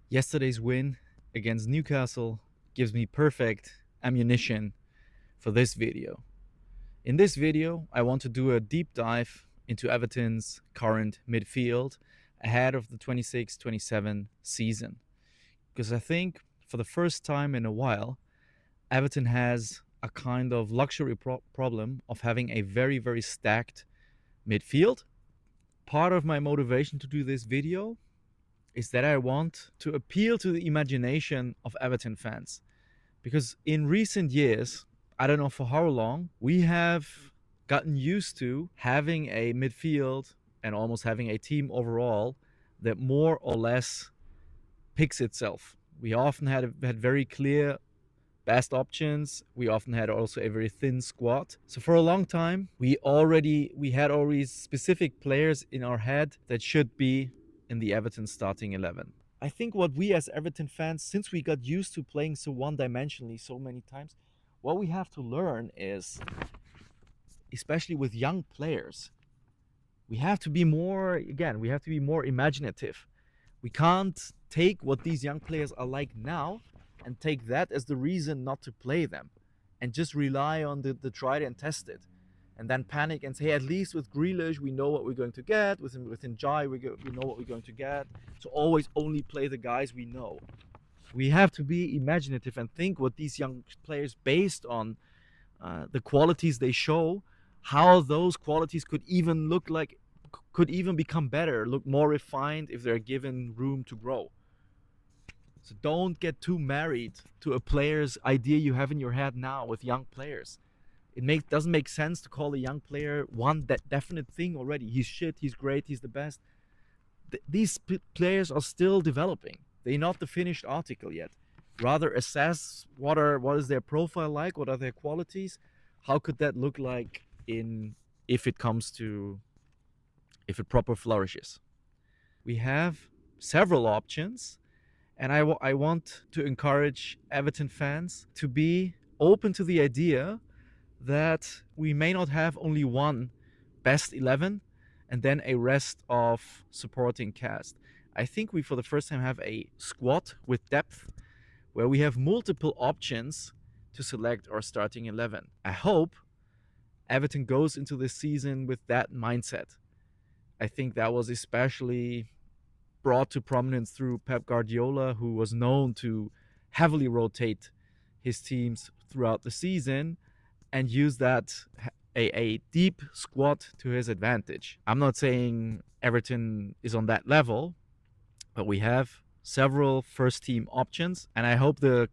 Yesterday's win against Newcastle gives me perfect ammunition for this video. In this video, I want to do a deep dive into Everton's current midfield ahead of the 26-27 season. Because I think for the first time in a while, Everton has a kind of luxury problem of having a very, very stacked midfield. Part of my motivation to do this video is that I want to appeal to the imagination of Everton fans. Because in recent years, I don't know for how long, we have gotten used to having a midfield and almost having a team overall that more or less picks itself. We often had very clear best options. We often had also a very thin squad. So for a long time, we had already specific players in our head that should be in the Everton starting 11. I think what we as Everton fans, since we got used to playing so one-dimensionally so many times, what we have to learn is, especially with young players, we have to be more imaginative. We can't take what these young players are like now and take that as the reason not to play them and just rely on the tried and tested and then panic and say, hey, at least with Grealish, we know what we're going to get. Within Jai, we know what we're going to get. So always only play the guys we know. We have to be imaginative and think what these young players, based on the qualities they show, how those qualities could even become better, look more refined if they're given room to grow. So don't get too married to a player's idea you have in your head now with young players. Doesn't make sense to call a young player that definite thing already. He's shit, he's great, he's the best. These players are still developing. They're not the finished article yet. Rather assess what is their profile like, what are their qualities, how could that look like if it proper flourishes. We have several options, and I want to encourage Everton fans to be open to the idea that we may not have only one best 11 and then a rest of supporting cast. I think we, for the first time, have a squad with depth where we have multiple options to select our starting 11. I hope Everton goes into this season with that mindset. I think that was especially brought to prominence through Pep Guardiola, who was known to heavily rotate his teams throughout the season and use that a deep squad to his advantage. I'm not saying Everton is on that level, but we have several first team options, and I hope the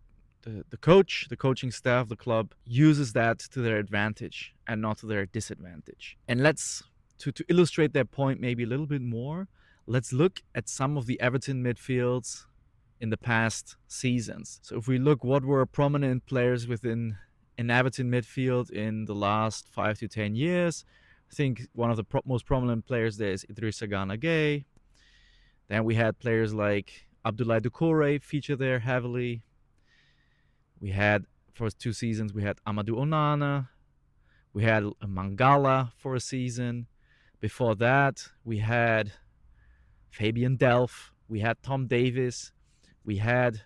coaching staff, the club, uses that to their advantage and not to their disadvantage. And to illustrate that point maybe a little bit more, let's look at some of the Everton midfields in the past seasons. So if we look what were prominent players within an Everton midfield in the last 5 to 10 years, I think one of the most prominent players there is Idrissa Gana Gueye. Then we had players like Abdoulaye Doucouré feature there heavily. We had, for 2 seasons, we had Amadou Onana. We had Mangala for a season. Before that, we had Fabian Delph. We had Tom Davies. We had,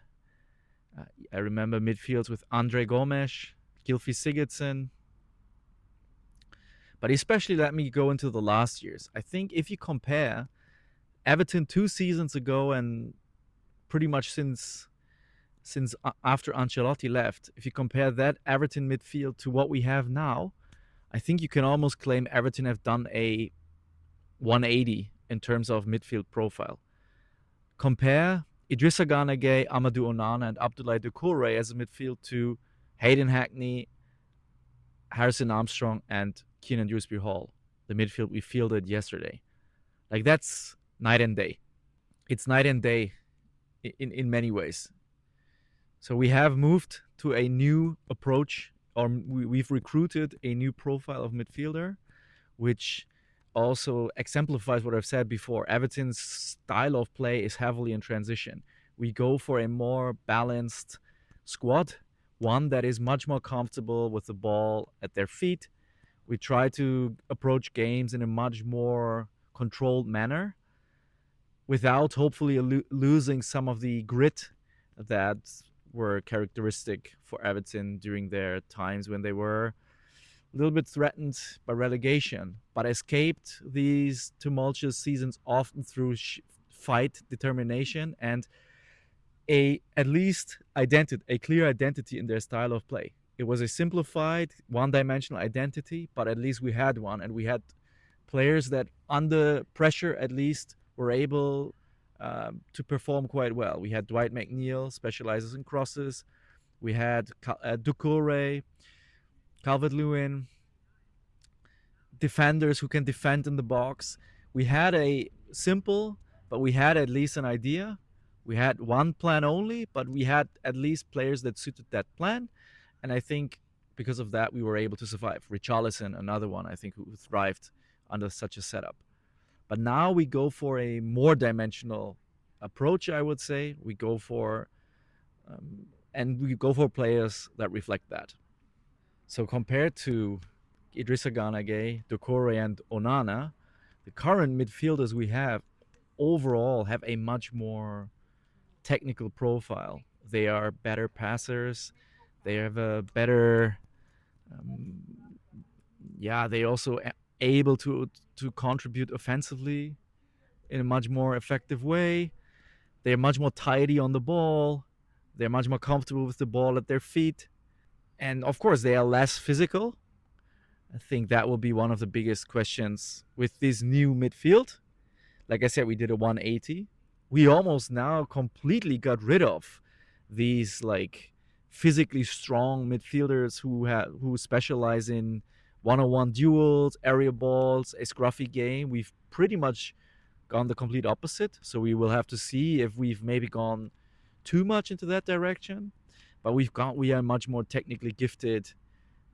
I remember midfields with Andre Gomes, Gylfi Sigurdsson. But especially let me go into the last years. I think if you compare Everton 2 seasons ago and pretty much since after Ancelotti left, if you compare that Everton midfield to what we have now, I think you can almost claim Everton have done a 180 in terms of midfield profile. Compare Idrissa Gana Gueye, Amadou Onana, and Abdoulaye Doucouré as a midfield to Hayden Hackney, Harrison Armstrong, and Keenan Dewsbury-Hall, the midfield we fielded yesterday. Like, that's night and day. It's night and day in many ways. So we have moved to a new approach, or we've recruited a new profile of midfielder, which also exemplifies what I've said before. Everton's style of play is heavily in transition. We go for a more balanced squad, one that is much more comfortable with the ball at their feet. We try to approach games in a much more controlled manner. without hopefully losing some of the grit that were characteristic for Everton during their times when they were a little bit threatened by relegation, but escaped these tumultuous seasons often through fight, determination, and a at least a clear identity in their style of play. It was a simplified, one-dimensional identity, but at least we had one, and we had players that, under pressure, at least were able to perform quite well. We had Dwight McNeil, specializes in crosses. We had Doucouré, Calvert-Lewin, defenders who can defend in the box. We had a simple, but we had at least an idea. We had one plan only, but we had at least players that suited that plan. And I think because of that, we were able to survive. Richarlison, another one, I think, who thrived under such a setup. But now we go for a more dimensional approach, I would say. We go for players that reflect that. So compared to Idrissa Gana Gueye, Doucouré, and Onana, the current midfielders we have overall have a much more technical profile. They are better passers. They have a better, they also able to contribute offensively in a much more effective way. They're much more tidy on the ball. They're much more comfortable with the ball at their feet. And of course, they are less physical. I think that will be one of the biggest questions with this new midfield. Like I said, we did a 180. We almost now completely got rid of these like physically strong midfielders who specialize in one-on-one duels, area balls, a scruffy game. We've pretty much gone the complete opposite. So we will have to see if we've maybe gone too much into that direction. But we are much more technically gifted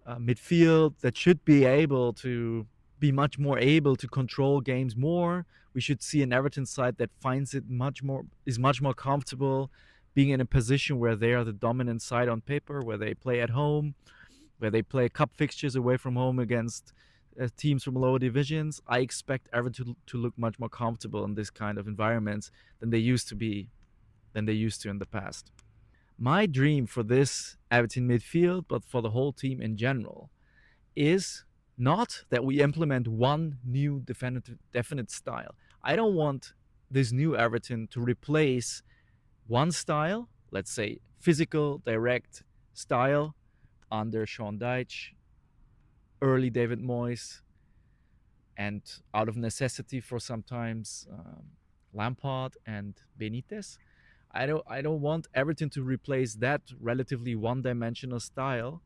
midfield that should be much more able to control games more. We should see an Everton side that is much more comfortable being in a position where they are the dominant side on paper, where they play at home, where they play cup fixtures away from home against teams from lower divisions. I expect Everton to look much more comfortable in this kind of environments than they used to in the past. My dream for this Everton midfield, but for the whole team in general, is not that we implement one new definite style. I don't want this new Everton to replace one style, let's say physical, direct style under Sean Dyche, early David Moyes, and out of necessity for sometimes Lampard and Benitez. I don't want Everton to replace that relatively one-dimensional style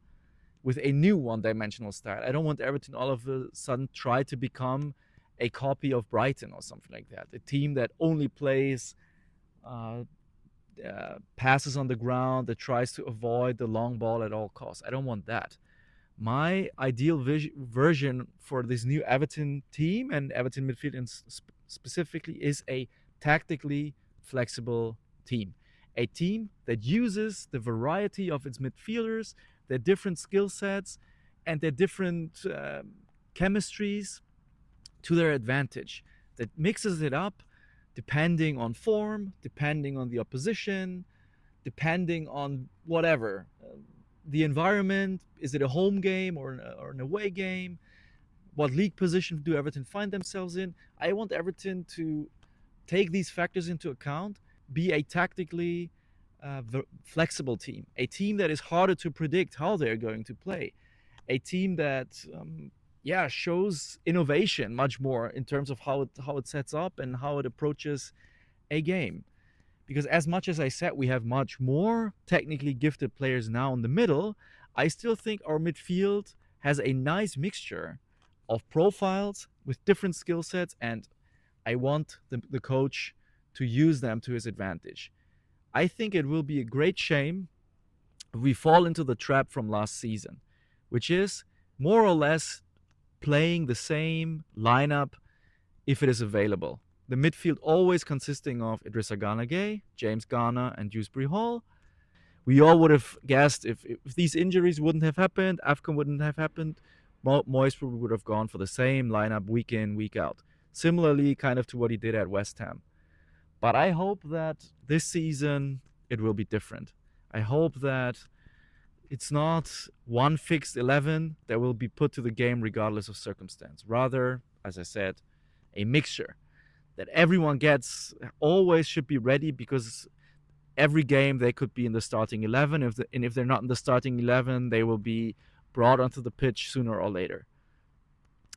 with a new one-dimensional style. I don't want Everton all of a sudden try to become a copy of Brighton or something like that. A team that only plays passes on the ground, that tries to avoid the long ball at all costs. I don't want that. My ideal version for this new Everton team and Everton midfield specifically is a tactically flexible team. A team that uses the variety of its midfielders, their different skill sets, and their different chemistries to their advantage. That mixes it up depending on form, depending on the opposition, depending on whatever. The environment, is it a home game or an away game? What league position do Everton find themselves in? I want Everton to take these factors into account, be a tactically flexible team, a team that is harder to predict how they're going to play, a team that shows innovation much more in terms of how it sets up and how it approaches a game. Because as much as I said we have much more technically gifted players now in the middle, I still think our midfield has a nice mixture of profiles with different skill sets, and I want the coach to use them to his advantage. I think it will be a great shame if we fall into the trap from last season, which is more or less playing the same lineup if it is available. The midfield always consisting of Idrissa Gana Gueye, James Garner, and Dewsbury-Hall. We all would have guessed if these injuries wouldn't have happened, AFCON wouldn't have happened, Moyes probably would have gone for the same lineup week in, week out. Similarly, kind of to what he did at West Ham. But I hope that this season it will be different. I hope that it's not one fixed 11 that will be put to the game regardless of circumstance. Rather, as I said, a mixture that everyone gets always should be ready, because every game they could be in the starting 11. And if they're not in the starting 11, they will be brought onto the pitch sooner or later.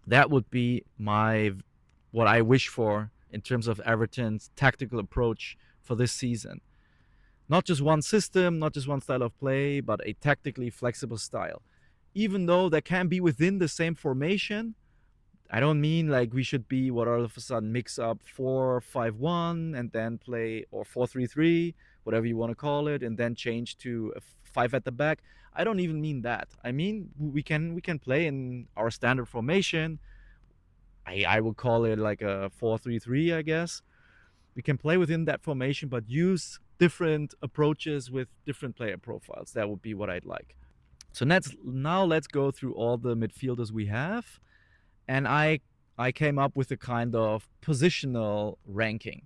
That would be what I wish for in terms of Everton's tactical approach for this season. Not just one system, not just one style of play, but a tactically flexible style. Even though that can be within the same formation, I don't mean like we should be what all of a sudden mix up 4-5-1 and then play, or 4-3-3, whatever you want to call it, and then change to a 5 at the back. I don't even mean that. I mean we can play in our standard formation. I would call it like a 4-3-3, I guess. We can play within that formation, but use different approaches with different player profiles. That would be what I'd like. So let's go through all the midfielders we have, and I came up with a kind of positional ranking.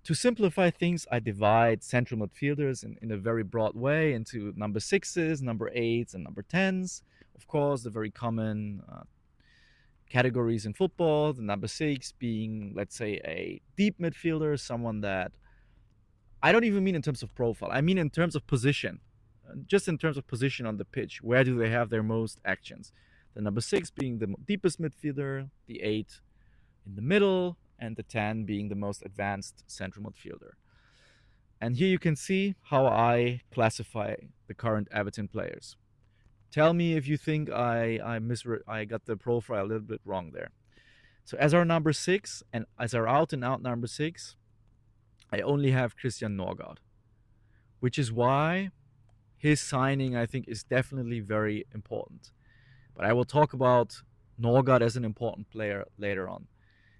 To simplify things, I divide central midfielders in a very broad way into number sixes, number eights, and number tens. Of course, the very common categories in football. The number six being, let's say, a deep midfielder, someone that I don't even mean in terms of profile. I mean in terms of position, just in terms of position on the pitch. Where do they have their most actions? The number six being the deepest midfielder, the eight in the middle, and the 10 being the most advanced central midfielder. And here you can see how I classify the current Everton players. Tell me if you think I got the profile a little bit wrong there. So as our number six, and as our out and out number six, I only have Christian Norgaard, which is why his signing, I think, is definitely very important. But I will talk about Norgaard as an important player later on.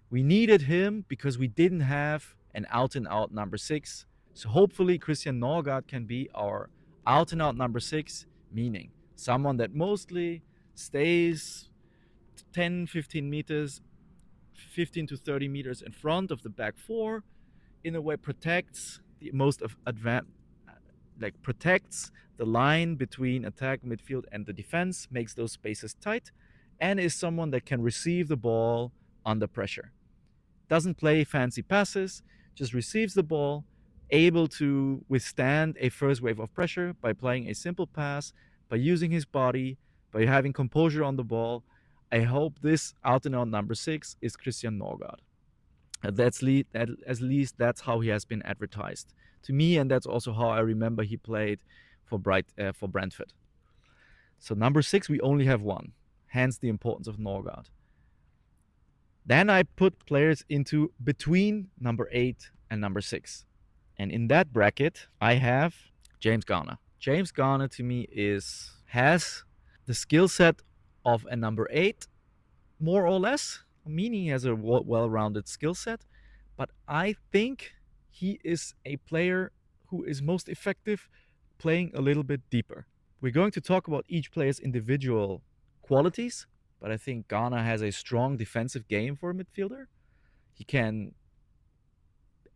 We needed him because we didn't have an out and out number six. So hopefully Christian Norgaard can be our out and out number six, meaning someone that mostly stays 10, 15 meters, 15 to 30 meters in front of the back four, in a way protects the most of advanced, like protects the line between attack, midfield, and the defense, makes those spaces tight, and is someone that can receive the ball under pressure. Doesn't play fancy passes, just receives the ball, able to withstand a first wave of pressure by playing a simple pass, by using his body, by having composure on the ball. I hope this out and out number six is Christian Norgaard. At least that's how he has been advertised to me, and that's also how I remember he played for Brentford. So number six, we only have one, hence the importance of Norgaard. Then I put players into between number 8 and number 6. And in that bracket, I have James Garner. James Garner to me has the skill set of a number 8, more or less, meaning he has a well-rounded skill set. But I think he is a player who is most effective playing a little bit deeper. We're going to talk about each player's individual qualities, but I think Garner has a strong defensive game for a midfielder. He can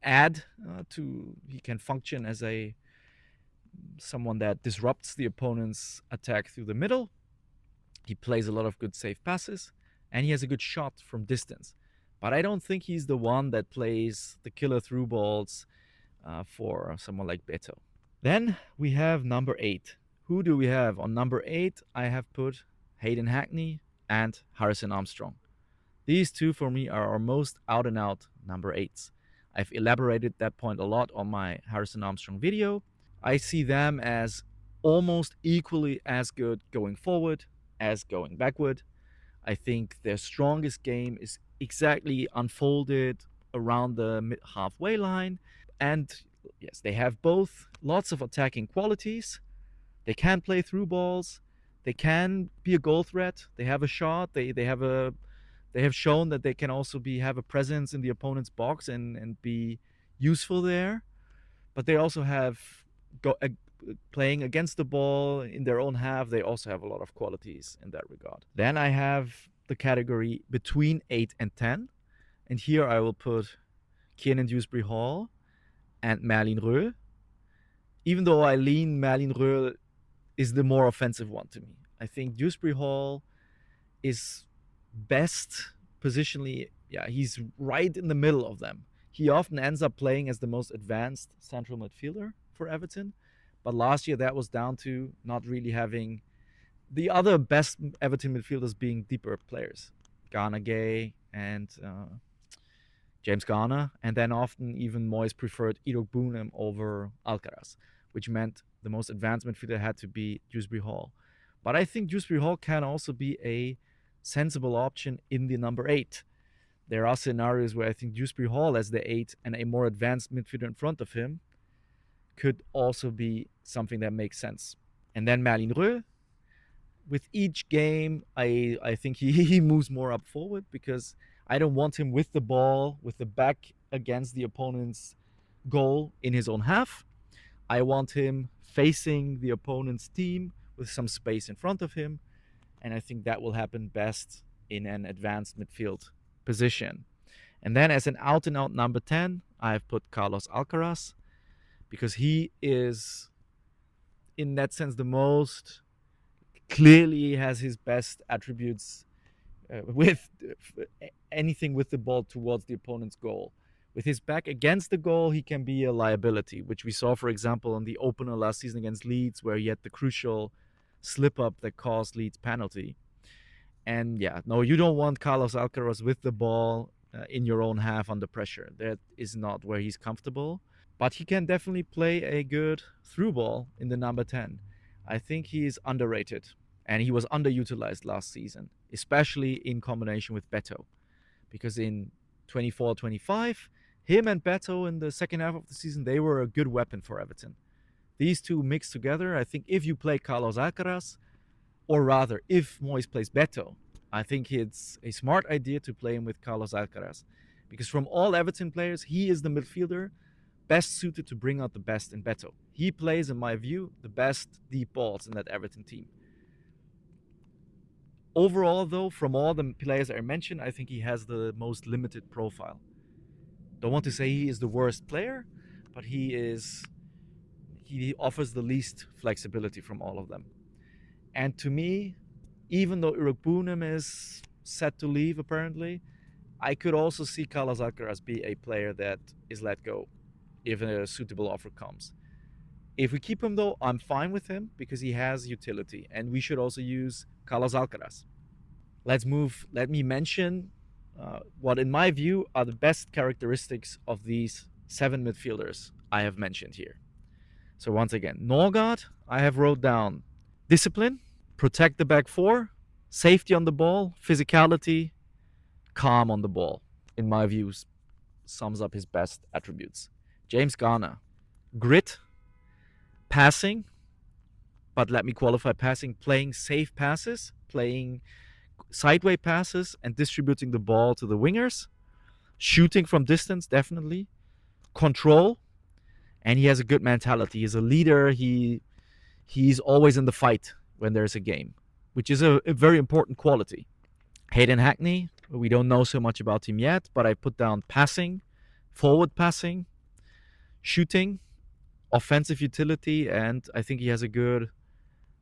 he can function as someone that disrupts the opponent's attack through the middle. He plays a lot of good safe passes, and he has a good shot from distance. But I don't think he's the one that plays the killer through balls for someone like Beto. Then we have number 8. Who do we have? On number 8, I have put Hayden Hackney and Harrison Armstrong. These two for me are our most out and out number 8s. I've elaborated that point a lot on my Harrison Armstrong video. I see them as almost equally as good going forward as going backward. I think their strongest game is exactly unfolded around the halfway line. And yes, they have both lots of attacking qualities. They can play through balls. They can be a goal threat. They have a shot. They have shown that they can also have a presence in the opponent's box and be useful there. But they also have playing against the ball in their own half. They also have a lot of qualities in that regard. Then I have the category between 8 and 10. And here I will put Kiernan Dewsbury-Hall, and Merlin Røhl. Even though I lean Merlin Røhl is the more offensive one to me. I think Dewsbury-Hall is best positionally. Yeah, he's right in the middle of them. He often ends up playing as the most advanced central midfielder for Everton. But last year, that was down to not really having the other best Everton midfielders being deeper players, Garner Gay and James Garner, and then often even Moyes preferred Iroegbunam over Alcaraz, which meant the most advanced midfielder had to be Dewsbury-Hall. But I think Dewsbury-Hall can also be a sensible option in the number 8. There are scenarios where I think Dewsbury-Hall as the 8 and a more advanced midfielder in front of him could also be something that makes sense. And then Merlin Røhl, with each game, I think he moves more up forward because I don't want him with the ball, with the back against the opponent's goal in his own half. I want him facing the opponent's team with some space in front of him. And I think that will happen best in an advanced midfield position. And then as an out-and-out number 10, I've put Carlos Alcaraz because he is, in that sense, the most clearly has his best attributes with anything with the ball towards the opponent's goal. With his back against the goal, he can be a liability, which we saw, for example, in the opener last season against Leeds, where he had the crucial slip-up that caused Leeds' penalty. And yeah, no, you don't want Carlos Alcaraz with the ball in your own half under pressure. That is not where he's comfortable. But he can definitely play a good through ball in the number 10. I think he is underrated, and he was underutilized last season, especially in combination with Beto. Because in 24-25, him and Beto in the second half of the season, they were a good weapon for Everton. These two mixed together, I think if you play Carlos Alcaraz, or rather, if Moyes plays Beto, I think it's a smart idea to play him with Carlos Alcaraz. Because from all Everton players, he is the midfielder best suited to bring out the best in Beto. He plays, in my view, the best deep balls in that Everton team. Overall, though, from all the players I mentioned, I think he has the most limited profile. Don't want to say he is the worst player, but he offers the least flexibility from all of them. And to me, even though Iroegbunam is set to leave apparently, I could also see Carlos Alcaraz be a player that is let go if a suitable offer comes. If we keep him, though, I'm fine with him because he has utility, and we should also use Carlos Alcaraz. Let me mention what, in my view, are the best characteristics of these 7 midfielders I have mentioned here. So once again, Norgaard, I have wrote down discipline, protect the back 4, safety on the ball, physicality, calm on the ball. In my view, sums up his best attributes. James Garner, grit, passing, but let me qualify passing, playing safe passes, playing sideway passes and distributing the ball to the wingers, shooting from distance, definitely, control, and he has a good mentality. He's a leader. He's always in the fight when there's a game, which is a very important quality. Hayden Hackney, we don't know so much about him yet, but I put down passing, forward passing, shooting, offensive utility, and I think he has a good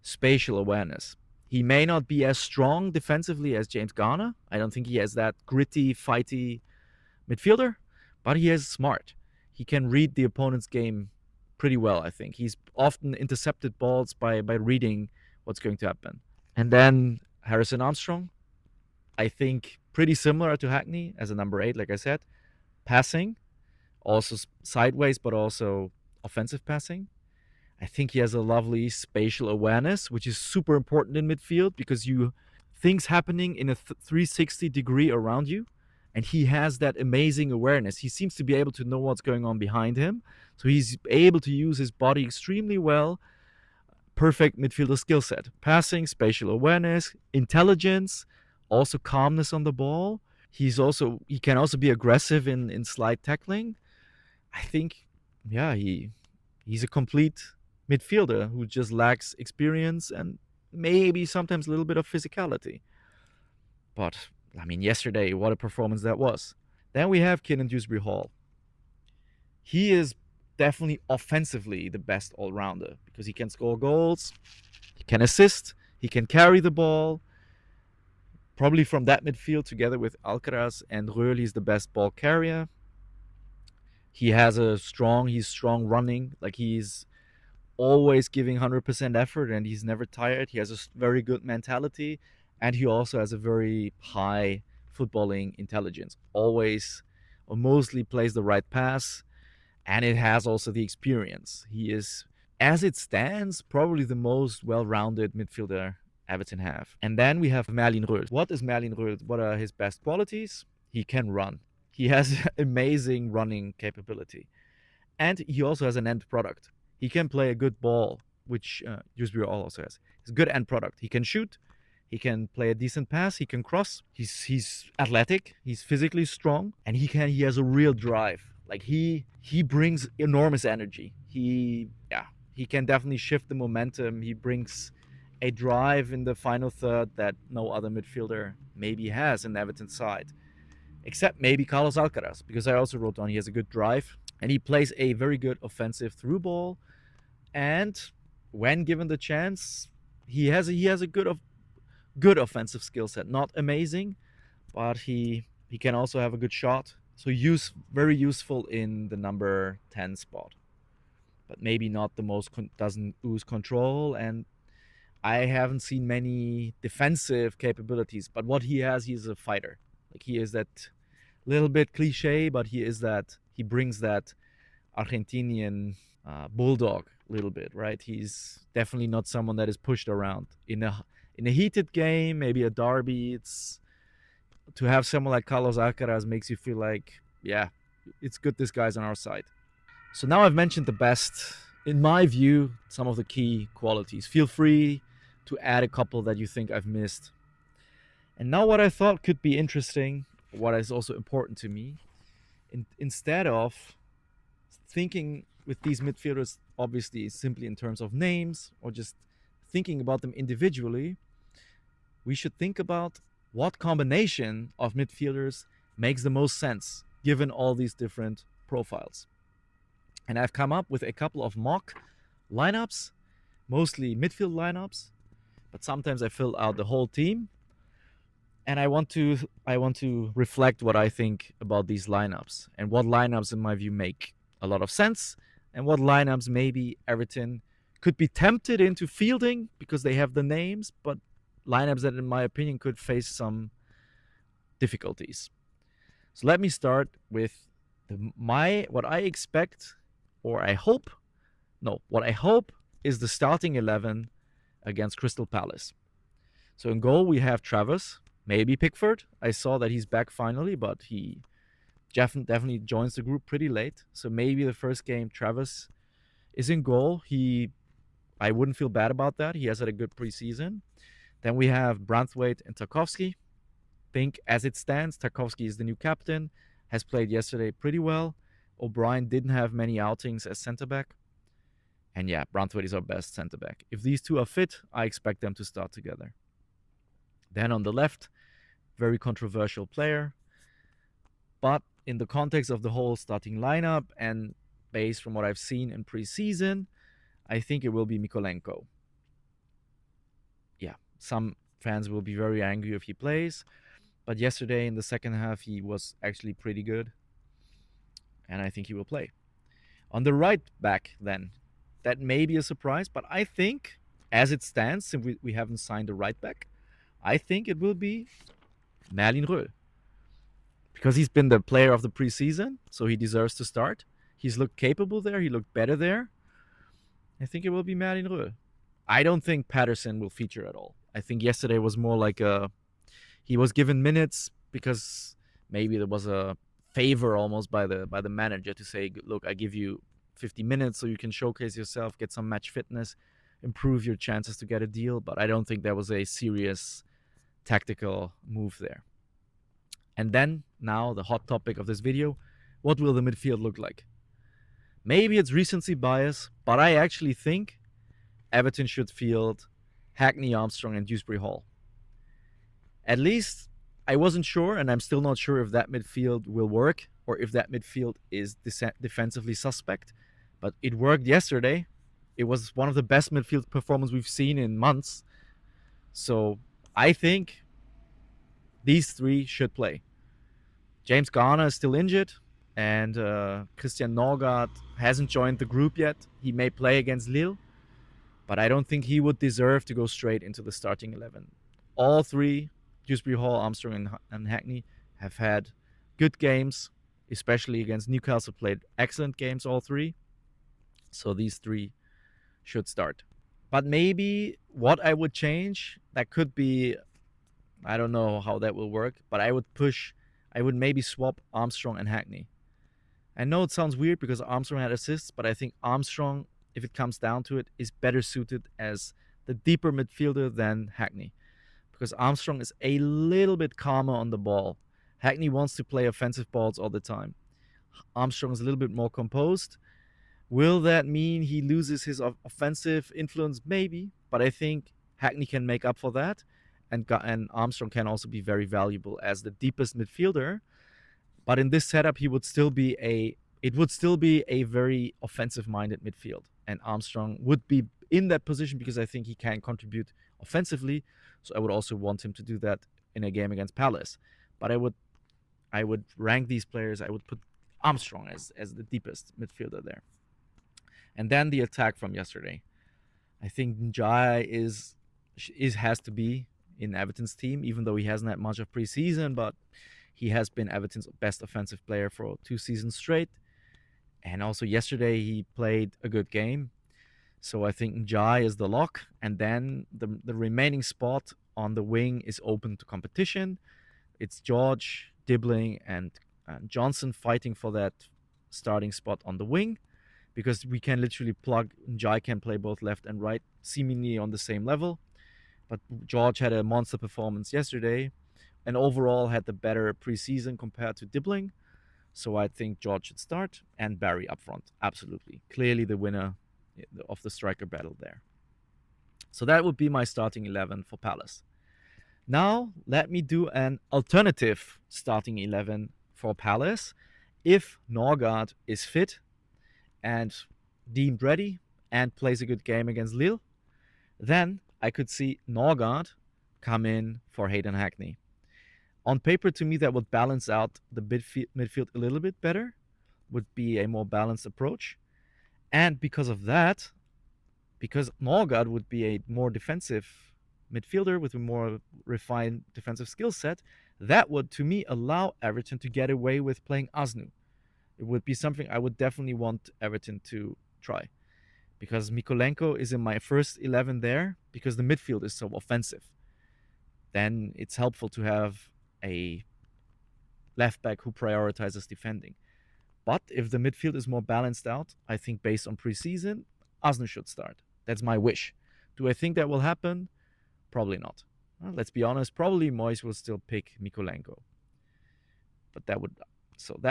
spatial awareness. He may not be as strong defensively as James Garner. I don't think he has that gritty, fighty midfielder, but he is smart. He can read the opponent's game pretty well, I think. He's often intercepted balls by reading what's going to happen. And then Harrison Armstrong, I think pretty similar to Hackney as a number 8, like I said. Passing, also sideways, but also offensive passing. I think he has a lovely spatial awareness, which is super important in midfield because things happening in a 360 degree around you, and he has that amazing awareness. He seems to be able to know what's going on behind him, so he's able to use his body extremely well. Perfect midfielder skill set. Passing, spatial awareness, intelligence, also calmness on the ball. He can also be aggressive in slide tackling. I think, yeah, he's a complete midfielder who just lacks experience and maybe sometimes a little bit of physicality. But, I mean, yesterday, what a performance that was. Then we have Kiernan Dewsbury-Hall. He is definitely offensively the best all-rounder because he can score goals, he can assist, he can carry the ball. Probably from that midfield, together with Alcaraz and Röhl, he's the best ball carrier. He's strong running. Like, he's always giving 100% effort and he's never tired. He has a very good mentality and he also has a very high footballing intelligence. Always or mostly plays the right pass, and it has also the experience. He is, as it stands, probably the most well-rounded midfielder Everton have. And then we have Merlin Röhl. What is Merlin Röhl? What are his best qualities? He can run. He has amazing running capability. And he also has an end product. He can play a good ball, which Dewsbury-hall also has. He's a good end product. He can shoot. He can play a decent pass. He can cross. He's athletic. He's physically strong, and he has a real drive. Like, he brings enormous energy. He can definitely shift the momentum. He brings a drive in the final third that no other midfielder maybe has in Everton's side, except maybe Carlos Alcaraz, because I also wrote down he has a good drive and he plays a very good offensive through ball. And when given the chance, he has a good offensive skill set. Not amazing, but he can also have a good shot. So very useful in the number 10 spot, but maybe not the most. Doesn't lose control, and I haven't seen many defensive capabilities. But what he has, he's a fighter. Like, he is that little bit cliche, but he brings that Argentinian bulldog a little bit, right? He's definitely not someone that is pushed around in a heated game, maybe a derby. It's to have someone like Carlos Alcaraz makes you feel like, yeah, it's good this guy's on our side. So now I've mentioned the best, in my view, some of the key qualities. Feel free to add a couple that you think I've missed. And now what I thought could be interesting, what is also important to me, instead of thinking with these midfielders obviously simply in terms of names or just thinking about them individually, we should think about what combination of midfielders makes the most sense given all these different profiles. And I've come up with a couple of mock lineups, mostly midfield lineups, but sometimes I fill out the whole team. And I want to reflect what I think about these lineups and what lineups in my view make a lot of sense and what lineups maybe Everton could be tempted into fielding because they have the names, but lineups that in my opinion could face some difficulties. So let me start with what I expect, or what I hope is the starting 11 against Crystal Palace. So in goal we have Travers, maybe Pickford. I saw that he's back finally, but he definitely joins the group pretty late. So maybe the first game Travers is in goal. I wouldn't feel bad about that. He has had a good preseason. Then we have Branthwaite and Tarkowski. Think as it stands, Tarkowski is the new captain, has played yesterday pretty well. O'Brien didn't have many outings as centre back. And yeah, Branthwaite is our best centre back. If these two are fit, I expect them to start together. Then on the left, very controversial player. But in the context of the whole starting lineup and based from what I've seen in preseason, I think it will be Mykolenko. Yeah, some fans will be very angry if he plays. But yesterday in the second half, he was actually pretty good. And I think he will play. On the right back, then, that may be a surprise. But I think, as it stands, since we haven't signed a right back, I think it will be Merlin Röhl. Because he's been the player of the preseason, so he deserves to start. He's looked capable there. He looked better there. I think it will be Merlin Röhl. I don't think Patterson will feature at all. I think yesterday was more like he was given minutes because maybe there was a favor almost by the manager to say, look, I give you 50 minutes so you can showcase yourself, get some match fitness, improve your chances to get a deal. But I don't think there was a serious tactical move there. And then, now, the hot topic of this video, what will the midfield look like? Maybe it's recency bias, but I actually think Everton should field Hackney, Armstrong, and Dewsbury-Hall. At least, I wasn't sure, and I'm still not sure if that midfield will work or if that midfield is defensively suspect. But it worked yesterday. It was one of the best midfield performances we've seen in months. So I think these three should play. James Garner is still injured, and Christian Norgaard hasn't joined the group yet. He may play against Lille, but I don't think he would deserve to go straight into the starting 11. All three, Dewsbury-Hall, Armstrong, and Hackney, have had good games, especially against Newcastle, played excellent games, all three. So these three should start. But maybe what I would change, that could be, I don't know how that will work, but I would maybe swap Armstrong and Hackney. I know it sounds weird because Armstrong had assists, but I think Armstrong, if it comes down to it, is better suited as the deeper midfielder than Hackney. Because Armstrong is a little bit calmer on the ball. Hackney wants to play offensive balls all the time. Armstrong is a little bit more composed. Will that mean he loses his offensive influence? Maybe, but I think Hackney can make up for that, and Armstrong can also be very valuable as the deepest midfielder. But in this setup, it would still be a very offensive-minded midfield, and Armstrong would be in that position because I think he can contribute offensively. So I would also want him to do that in a game against Palace. But I would rank these players. I would put Armstrong as the deepest midfielder there. And then the attack from yesterday. I think Njai has to be in Everton's team, even though he hasn't had much of preseason, but he has been Everton's best offensive player for 2 seasons straight. And also yesterday he played a good game. So I think Njai is the lock. And then the remaining spot on the wing is open to competition. It's George, Dibbling, and Johnson fighting for that starting spot on the wing, because we can literally plug. Njai can play both left and right, seemingly on the same level. But George had a monster performance yesterday and overall had the better preseason compared to Dibbling. So I think George should start, and Barry up front. Absolutely. Clearly the winner of the striker battle there. So that would be my starting 11 for Palace. Now let me do an alternative starting 11 for Palace. If Norgaard is fit and deemed ready and plays a good game against Lille, then I could see Norgaard come in for Hayden Hackney. On paper, to me, that would balance out the midfield a little bit better, would be a more balanced approach. And because of that, because Norgaard would be a more defensive midfielder with a more refined defensive skill set, that would, to me, allow Everton to get away with playing Asnu. It would be something I would definitely want Everton to try. Because Mykolenko is in my first 11 there, because the midfield is so offensive. Then it's helpful to have a left back who prioritizes defending. But if the midfield is more balanced out, I think based on preseason, Asnu should start. That's my wish. Do I think that will happen? Probably not. Well, let's be honest, probably Moyes will still pick Mykolenko. But that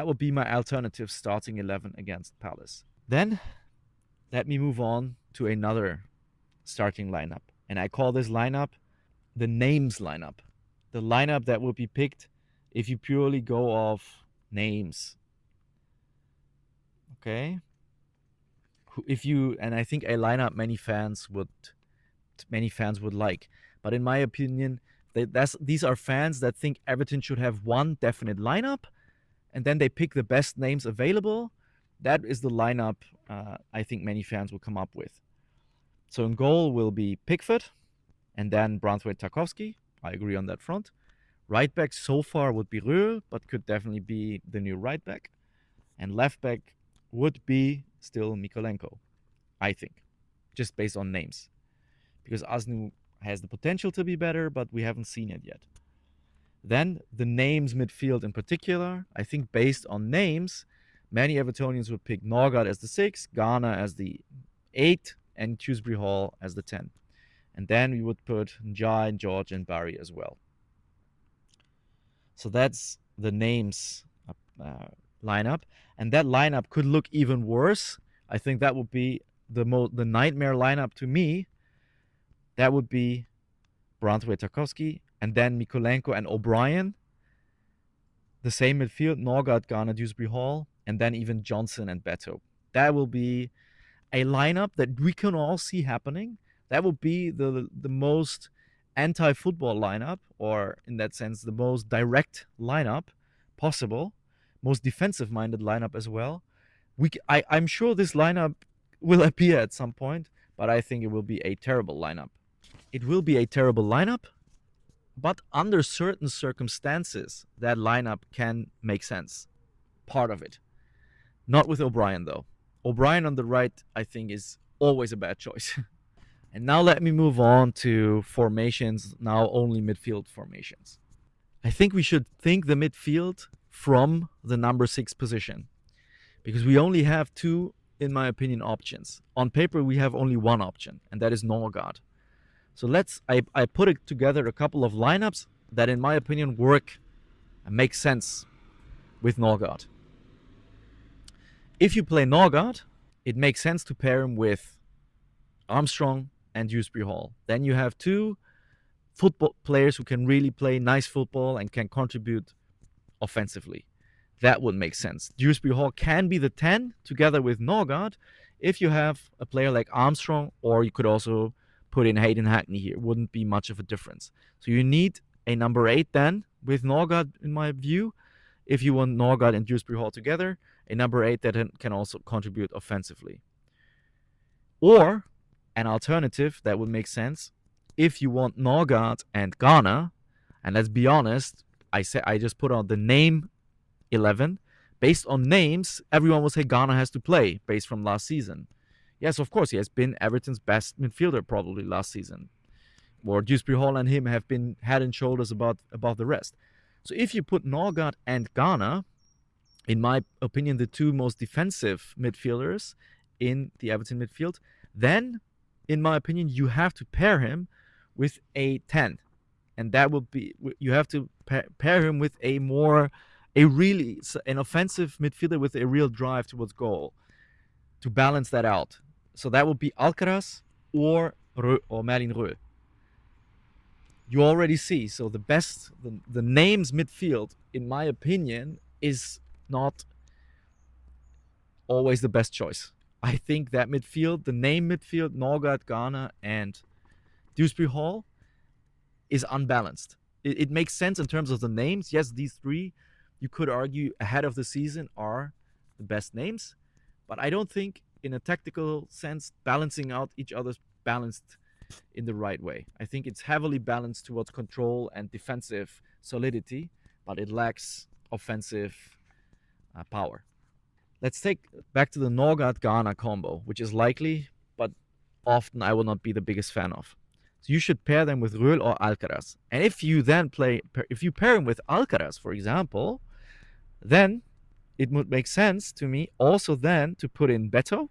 would be my alternative starting 11 against Palace. Then let me move on to another starting lineup. And I call this lineup the names lineup. The lineup that will be picked if you purely go off names. Okay? And I think a lineup many fans would like. But in my opinion, these are fans that think Everton should have one definite lineup, and then they pick the best names available. That is the lineup I think many fans will come up with. So in goal will be Pickford, and then Branthwaite-Tarkowski. I agree on that front. Right back so far would be Röhl, but could definitely be the new right back. And left back would be still Mykolenko, I think, just based on names. Because Asnu has the potential to be better, but we haven't seen it yet. Then the names midfield in particular, I think based on names, many Evertonians would pick Norgaard as the 6, Garner as the 8, and Dewsbury-Hall as the 10. And then we would put Njai, George, and Barry as well. So that's the names lineup. And that lineup could look even worse. I think that would be the nightmare lineup to me. That would be Branthwaite-Tarkowski, and then Mykolenko and O'Brien. the same midfield, Norgaard, Garner, Dewsbury-Hall, and then even Johnson and Beto. That will be a lineup that we can all see happening. That will be the most anti-football lineup, or in that sense, the most direct lineup possible, most defensive-minded lineup as well. I'm sure this lineup will appear at some point, but I think it will be a terrible lineup. It will be a terrible lineup, but under certain circumstances, that lineup can make sense. Part of it. Not with O'Brien, though. O'Brien on the right, I think, is always a bad choice. And now let me move on to formations, now only midfield formations. I think we should think the midfield from the number 6 position, because we only have two, in my opinion, options. On paper, we have only one option, and that is Norgaard. So I put it together a couple of lineups that, in my opinion, work and make sense with Norgaard. If you play Norgaard, it makes sense to pair him with Armstrong and Dewsbury-Hall. Then you have two football players who can really play nice football and can contribute offensively. That would make sense. Dewsbury-Hall can be the 10 together with Norgaard if you have a player like Armstrong, or you could also put in Hayden Hackney here. It wouldn't be much of a difference. So you need a number 8 then with Norgaard, in my view, if you want Norgaard and Dewsbury-Hall together, a number 8 that can also contribute offensively. Or an alternative that would make sense, if you want Norgaard and Garner, and let's be honest, I just put on the name 11. Based on names, everyone will say Garner has to play based from last season. Yes, of course, he has been Everton's best midfielder probably last season. Or Dewsbury-Hall and him have been head and shoulders above the rest. So if you put Norgaard and Garner, in my opinion, the two most defensive midfielders in the Everton midfield, then, in my opinion, you have to pair him with a 10. And that will be, you have to pair him with an offensive midfielder with a real drive towards goal to balance that out. So that would be Alcaraz or Merlin Röhl. You already see, so the names midfield, in my opinion, is not always the best choice. I think that midfield, the name midfield, Norgaard, Garner, and Dewsbury-Hall, is unbalanced. It makes sense in terms of the names. Yes, these three, you could argue, ahead of the season are the best names, but I don't think, in a tactical sense, balancing out each other's balanced in the right way. I think it's heavily balanced towards control and defensive solidity, but it lacks offensive power. Let's take back to the Norgaard-Garner combo, which is likely, but often I will not be the biggest fan of. So you should pair them with Röhl or Alcaraz. And if you pair him with Alcaraz, for example, then it would make sense to me also then to put in Beto.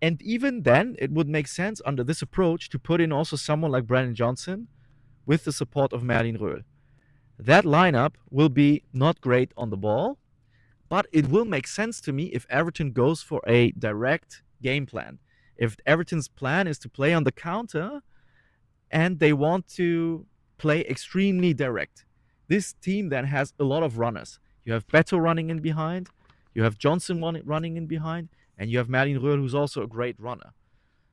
And even then, it would make sense under this approach to put in also someone like Brandon Johnson with the support of Merlin Röhl. That lineup will be not great on the ball, but it will make sense to me if Everton goes for a direct game plan. If Everton's plan is to play on the counter and they want to play extremely direct. This team then has a lot of runners. You have Beto running in behind, you have Johnson running in behind, and you have Merlin Röhl, who's also a great runner.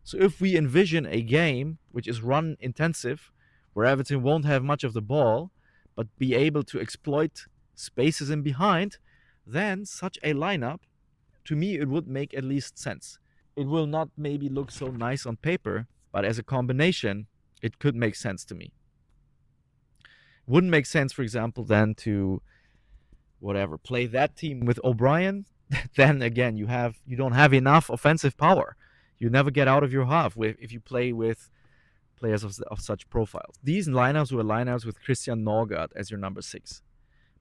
So if we envision a game which is run intensive, where Everton won't have much of the ball, but be able to exploit spaces in behind, then such a lineup, to me, it would make at least sense. It will not maybe look so nice on paper, but as a combination, it could make sense to me. It wouldn't make sense, for example, then to play that team with O'Brien. Then again, you don't have enough offensive power. You never get out of your half if you play with players of such profiles. These lineups were lineups with Christian Norgaard as your number 6.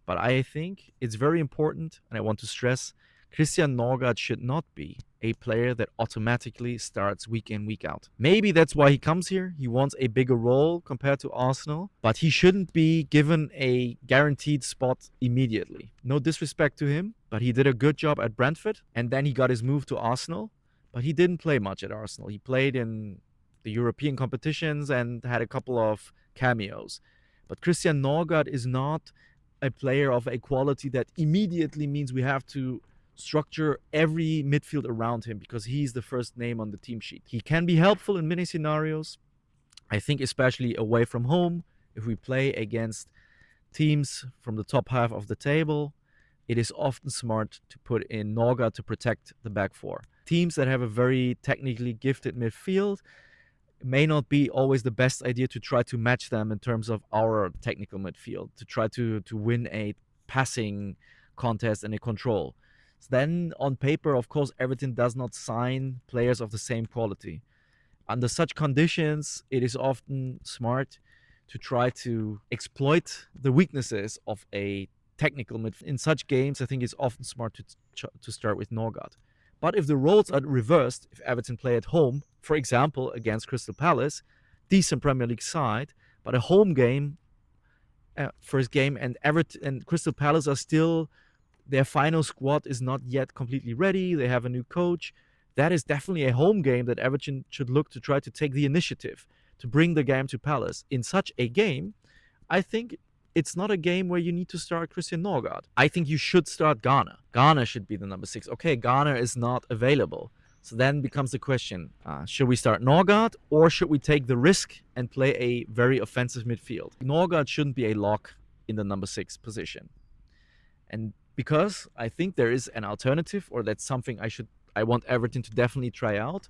But I think it's very important, and I want to stress, Christian Norgaard should not be a player that automatically starts week in, week out. Maybe that's why he comes here. He wants a bigger role compared to Arsenal, but he shouldn't be given a guaranteed spot immediately. No disrespect to him, but he did a good job at Brentford, and then he got his move to Arsenal, but he didn't play much at Arsenal. He played in the European competitions and had a couple of cameos. But Christian Norgaard is not a player of a quality that immediately means we have to structure every midfield around him because he's the first name on the team sheet. He can be helpful in many scenarios. I think especially away from home, if we play against teams from the top half of the table, it is often smart to put in Norgaard to protect the back four. Teams that have a very technically gifted midfield, it may not be always the best idea to try to match them in terms of our technical midfield, to try to win a passing contest and a control. So then, on paper, of course, Everton does not sign players of the same quality. Under such conditions, it is often smart to try to exploit the weaknesses of a technical midfield. In such games, I think it's often smart to start with Norgaard. But if the roles are reversed, if Everton play at home, for example, against Crystal Palace, decent Premier League side, but a home game, first game, and Everton and Crystal Palace are still, their final squad is not yet completely ready. They have a new coach. That is definitely a home game that Everton should look to try to take the initiative to bring the game to Palace. In such a game, I think it's not a game where you need to start Christian Norgaard. I think you should start Garner. Garner should be the number 6. Okay, Garner is not available. So then becomes the question, should we start Norgaard or should we take the risk and play a very offensive midfield? Norgaard shouldn't be a lock in the number 6 position. And because I think there is an alternative, or that's something I want Everton to definitely try out,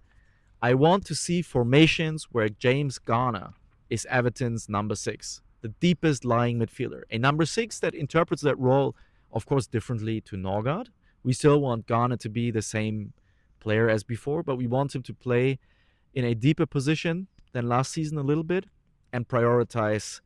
I want to see formations where James Garner is Everton's number 6, the deepest lying midfielder. A number 6 that interprets that role, of course, differently to Norgaard. We still want Garner to be the same player as before, but we want him to play in a deeper position than last season a little bit and prioritize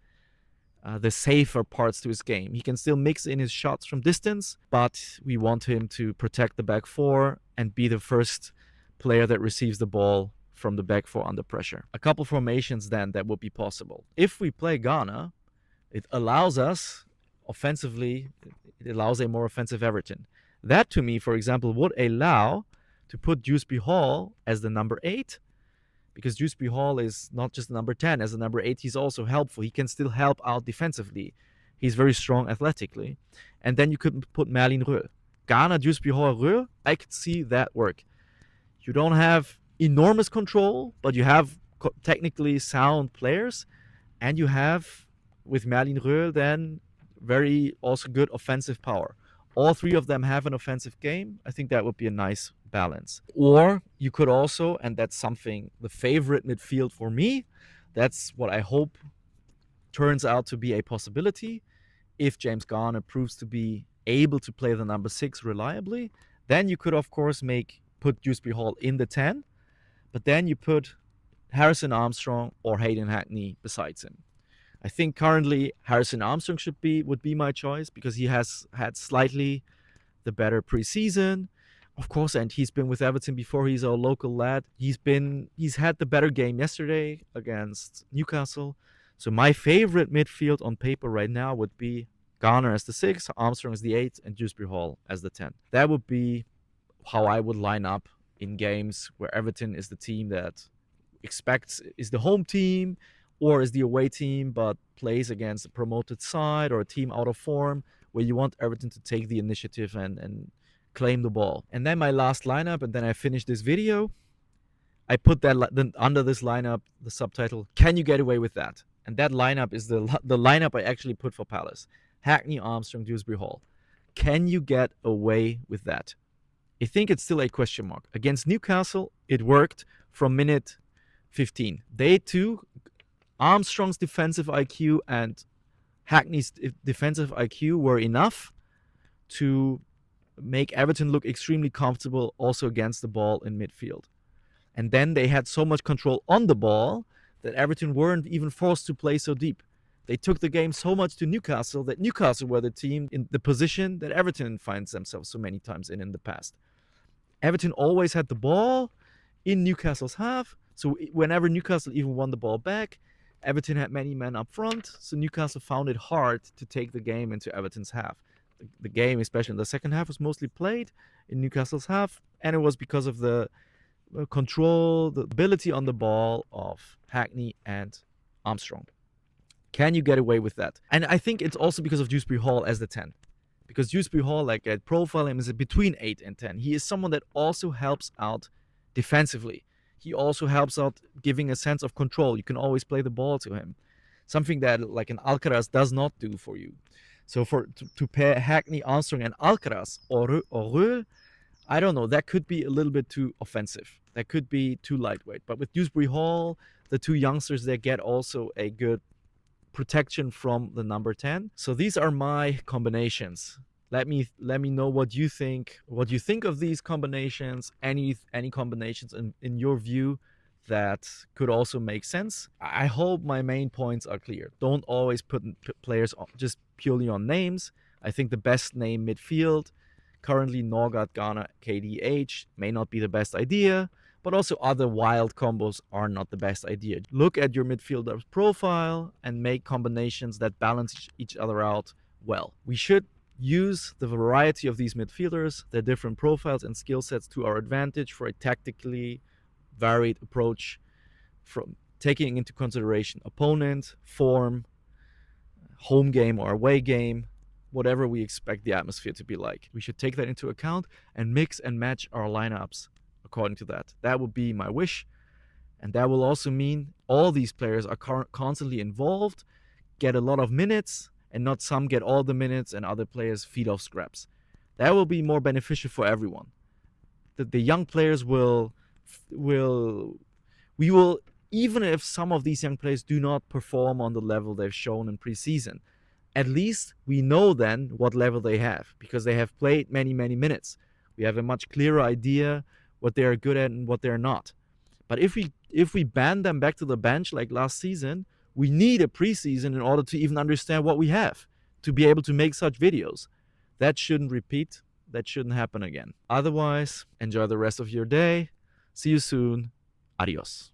the safer parts to his game. He can still mix in his shots from distance, but we want him to protect the back four and be the first player that receives the ball from the back four under pressure. A couple formations then that would be possible. If we play Garner, it allows us offensively, it allows a more offensive Everton. That to me, for example, would allow to put Dewsbury-Hall as the number 8, because Dewsbury-Hall is not just the number 10. As the number 8, he's also helpful. He can still help out defensively. He's very strong athletically. And then you could put Merlin Röhl. Garner, Dewsbury-Hall, Röhl, I could see that work. You don't have enormous control, but you have technically sound players. And you have, with Merlin Röhl, then very also good offensive power. All three of them have an offensive game. I think that would be a nice balance. Or you could also, and that's something, the favorite midfield for me, that's what I hope turns out to be a possibility. If James Garner proves to be able to play the number 6 reliably, then you could, of course, put Dewsbury-Hall in the 10, but then you put Harrison Armstrong or Hayden Hackney besides him. I think currently Harrison Armstrong would be my choice because he has had slightly the better preseason, of course, and he's been with Everton before. He's a local lad. He's had the better game yesterday against Newcastle. So my favorite midfield on paper right now would be Garner as the 6, Armstrong as the 8, and Dewsbury-Hall as the 10. That would be how I would line up in games where Everton is the team that is the home team or is the away team, but plays against a promoted side or a team out of form, where you want Everton to take the initiative and claim the ball. And then my last lineup, and then I finish this video, I put under this lineup the subtitle, "Can you get away with that?" And that lineup is the lineup I actually put for Palace. Hackney, Armstrong, Dewsbury-Hall. Can you get away with that? I think it's still a question mark. Against Newcastle, it worked from minute 15. They too, Armstrong's defensive IQ and Hackney's defensive IQ were enough to make Everton look extremely comfortable also against the ball in midfield. And then they had so much control on the ball that Everton weren't even forced to play so deep. They took the game so much to Newcastle that Newcastle were the team in the position that Everton finds themselves so many times in the past. Everton always had the ball in Newcastle's half, so whenever Newcastle even won the ball back, Everton had many men up front, so Newcastle found it hard to take the game into Everton's half. The game, especially in the second half, was mostly played in Newcastle's half, and it was because of the control, the ability on the ball of Hackney and Armstrong. Can you get away with that? And I think it's also because of Dewsbury-Hall as the 10. Because Dewsbury-Hall, like I profile him, is between 8 and 10. He is someone that also helps out defensively. He also helps out giving a sense of control. You can always play the ball to him. Something that like an Alcaraz does not do for you. So to pair Hackney, Armstrong, and Alcaraz or I don't know, that could be a little bit too offensive. That could be too lightweight. But with Dewsbury-Hall, the two youngsters, they get also a good protection from the number 10. So these are my combinations. Let me know what you think of these combinations. Any combinations in your view that could also make sense. I hope my main points are clear. Don't always put players just purely on names. I think the best name midfield, currently Norgaard, Garner, KDH, may not be the best idea, but also other wild combos are not the best idea. Look at your midfielder's profile and make combinations that balance each other out well. We should use the variety of these midfielders, their different profiles and skill sets to our advantage for a tactically varied approach, from taking into consideration opponent, form, home game or away game, whatever we expect the atmosphere to be like. We should take that into account and mix and match our lineups according to that. That would be my wish. And that will also mean all these players are constantly involved, get a lot of minutes, and not some get all the minutes and other players feed off scraps. That will be more beneficial for everyone. The young players we will, even if some of these young players do not perform on the level they've shown in preseason, at least we know then what level they have, because they have played many minutes. We have a much clearer idea what they are good at and what they're not. But if we ban them back to the bench like last season, we need a preseason in order to even understand what we have, to be able to make such videos. That shouldn't repeat. That shouldn't happen again. Otherwise, enjoy the rest of your day. See you soon. Adios.